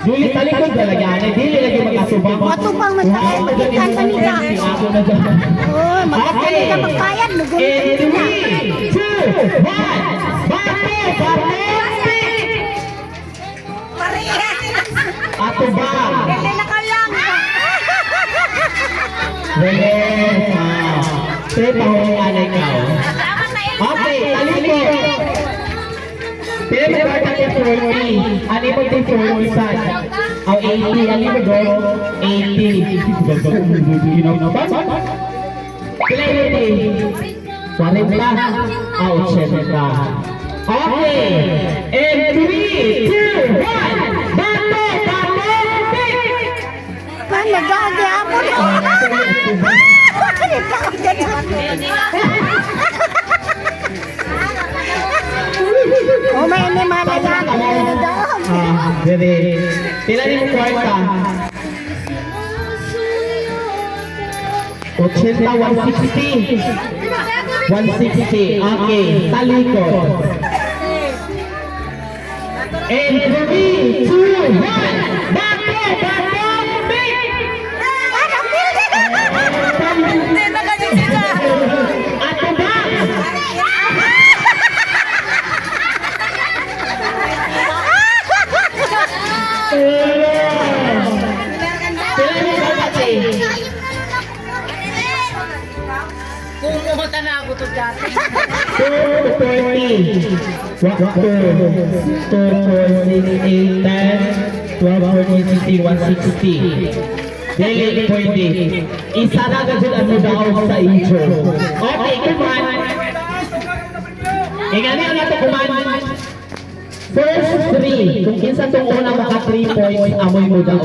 Julie, talikod talaga. Hindi lagi magkasubang. Matubang masakit, magitan pa nila. Oh, magkakali ka magbayad. In 3, 2, 1, Bato! Ato ba? Dili na ka lang. Sepa ho ang anay ka. Okay, talikod. Pila may karta ka 40. Ano mo din 40 san? O 80. Ano mo go? 80. Pila yun din? 40. O 80. Okay. And 3, 2, 1. Bato! Pick! Pan, nag-aagi ako. Oh, may animala yan. Very. Pila ni mo kwarta? 80, 160. 160. Okay. Talikod. And 3, 2, 1. Bato! Pick! Ato ba? Pila ni mo kwarta? Kung pumunta na ako to dati. 240. 160. Dili pwede. Isa na gajud ang mudaw sa intro. Okay, kuman. Ingani ang nato kuman. First 3. Kung kinsa tong una maka 3 points, amoy mudaw.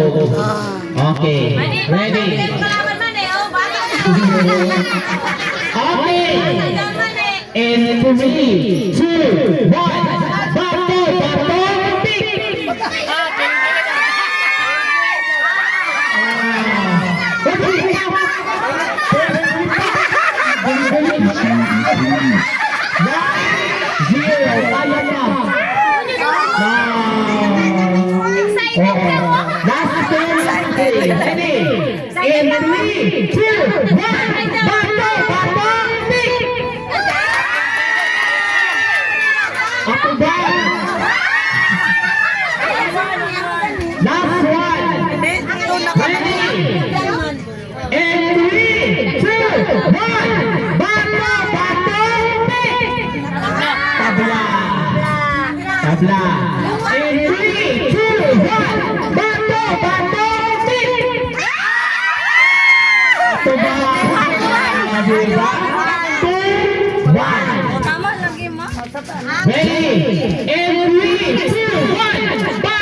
Okay. Ready? Kalaban man eh, oh, bata. Okay. In 3, 2, 1. Bato! Pick! Tabla. In 3, 2, 1. Bato! Pick! Ito ba? Diba? 2, 1. Tama lagi mo. Ready? In 3, 2, 1.